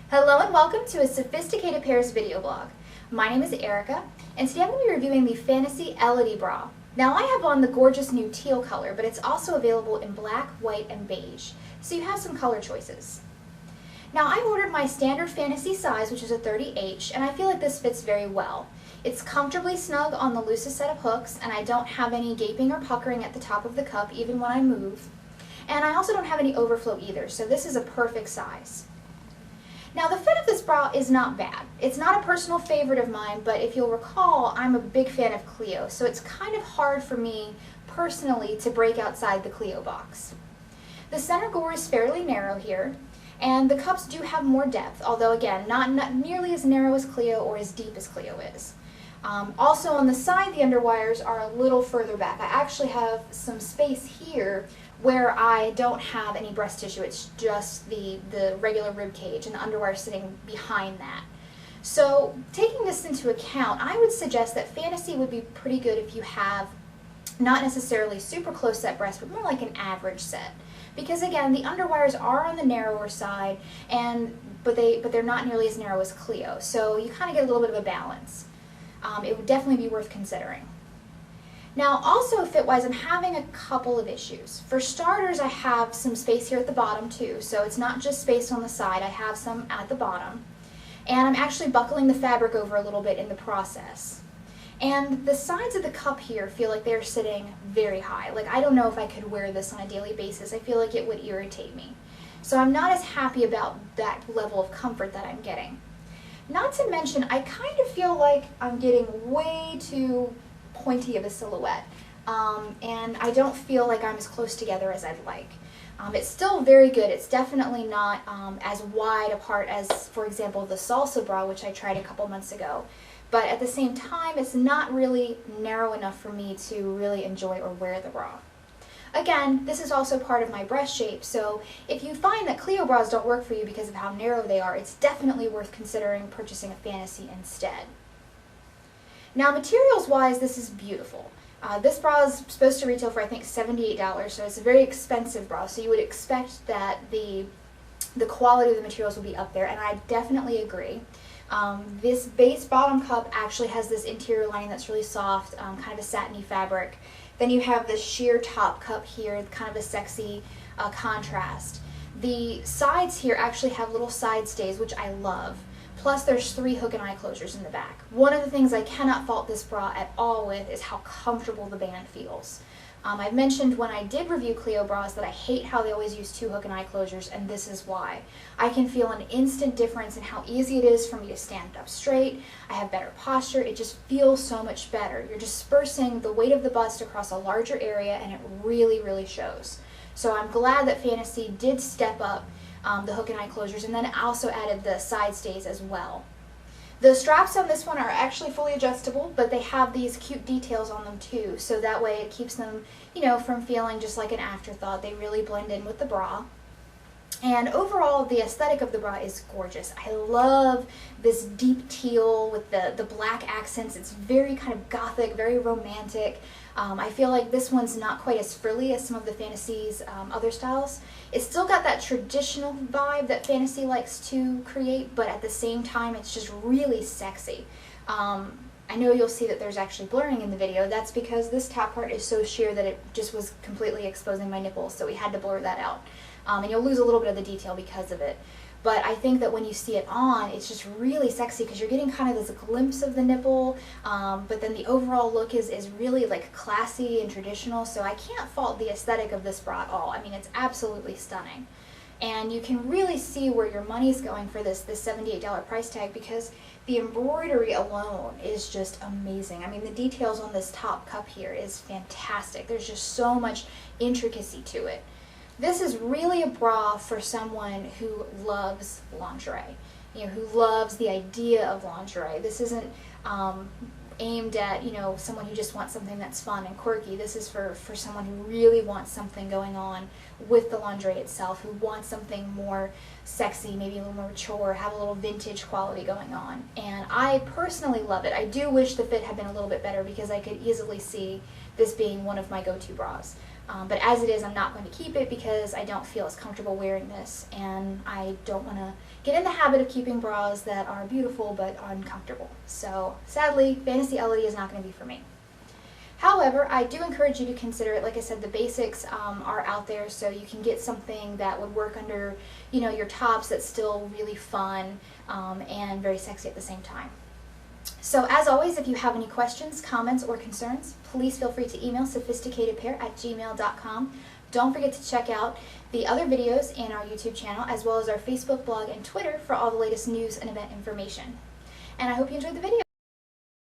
Hello and welcome to a Sophisticated Pairs video blog. My name is Erica, and today I'm going to be reviewing the Fantasie Elodie bra. Now I have on the gorgeous new teal color, but it's also available in black, white, and beige, so you have some color choices. Now I ordered my standard Fantasie size, which is a 30H, and I feel like this fits very well. It's comfortably snug on the loosest set of hooks, and I don't have any gaping or puckering at the top of the cup even when I move. And I also don't have any overflow either, so this is a perfect size. Now the fit of this bra is not bad. It's not a personal favorite of mine, but if you'll recall, I'm a big fan of Cleo, so it's kind of hard for me personally to break outside the Cleo box. The center gore is fairly narrow here, and the cups do have more depth, although again, not nearly as narrow as Cleo or as deep as Cleo is. Also on the side, the underwires are a little further back. I actually have some space here where I don't have any breast tissue. It's just the regular rib cage and the underwire sitting behind that. So taking this into account, I would suggest that Fantasie would be pretty good if you have not necessarily super close set breasts, but more like an average set. Because again, the underwires are on the narrower side, but they're not nearly as narrow as Cleo. So you kind of get a little bit of a balance. It would definitely be worth considering. Now also fit-wise, I'm having a couple of issues. For starters, I have some space here at the bottom too, so it's not just space on the side, I have some at the bottom. And I'm actually buckling the fabric over a little bit in the process. And the sides of the cup here feel like they're sitting very high. Like I don't know if I could wear this on a daily basis. I feel like it would irritate me. So I'm not as happy about that level of comfort that I'm getting. Not to mention, I kind of feel like I'm getting way too pointy of a silhouette, and I don't feel like I'm as close together as I'd like. It's still very good. It's definitely not as wide apart as, for example, the Salsa bra, which I tried a couple months ago. But at the same time, it's not really narrow enough for me to really enjoy or wear the bra. Again, this is also part of my breast shape, so if you find that Cleo bras don't work for you because of how narrow they are, it's definitely worth considering purchasing a Fantasie instead. Now materials-wise, this is beautiful. This bra is supposed to retail for I think $78, so it's a very expensive bra, so you would expect that the quality of the materials will be up there, and I definitely agree. This base bottom cup actually has this interior lining that's really soft, kind of a satiny fabric. Then you have this sheer top cup here, kind of a sexy contrast. The sides here actually have little side stays, which I love. Plus there's 3 hook and eye closures in the back. One of the things I cannot fault this bra at all with is how comfortable the band feels. I've mentioned when I did review Cleo bras that I hate how they always use 2 hook and eye closures, and this is why. I can feel an instant difference in how easy it is for me to stand up straight. I have better posture. It just feels so much better. You're dispersing the weight of the bust across a larger area, and it really, really shows. So I'm glad that Fantasie did step up the hook and eye closures, and then it also added the side stays as well. The straps on this one are actually fully adjustable, but they have these cute details on them too, so that way it keeps them, from feeling just like an afterthought. They really blend in with the bra. And overall, the aesthetic of the bra is gorgeous. I love this deep teal with the black accents. It's very kind of gothic, very romantic. I feel like this one's not quite as frilly as some of the Fantasie's other styles. It's still got that traditional vibe that Fantasie likes to create, but at the same time, it's just really sexy. I know you'll see that there's actually blurring in the video. That's because this top part is so sheer that it just was completely exposing my nipples, so we had to blur that out. And you'll lose a little bit of the detail because of it. But I think that when you see it on, it's just really sexy because you're getting kind of this glimpse of the nipple, but then the overall look is really like classy and traditional, so I can't fault the aesthetic of this bra at all. I mean, it's absolutely stunning. And you can really see where your money's going for this $78 price tag because the embroidery alone is just amazing. I mean, the details on this top cup here is fantastic. There's just so much intricacy to it. This is really a bra for someone who loves lingerie, who loves the idea of lingerie. This isn't aimed at, someone who just wants something that's fun and quirky. This is for someone who really wants something going on with the lingerie itself, who wants something more sexy, maybe a little more mature, have a little vintage quality going on. And I personally love it. I do wish the fit had been a little bit better because I could easily see this being one of my go-to bras. But as it is, I'm not going to keep it because I don't feel as comfortable wearing this, and I don't want to get in the habit of keeping bras that are beautiful but uncomfortable. So sadly, Fantasie Elodie is not going to be for me. However, I do encourage you to consider it. Like I said, the basics are out there, so you can get something that would work under, your tops that's still really fun and very sexy at the same time. So as always, if you have any questions, comments, or concerns, please feel free to email sophisticatedpair@gmail.com. Don't forget to check out the other videos in our YouTube channel, as well as our Facebook, blog, and Twitter for all the latest news and event information. And I hope you enjoyed the video.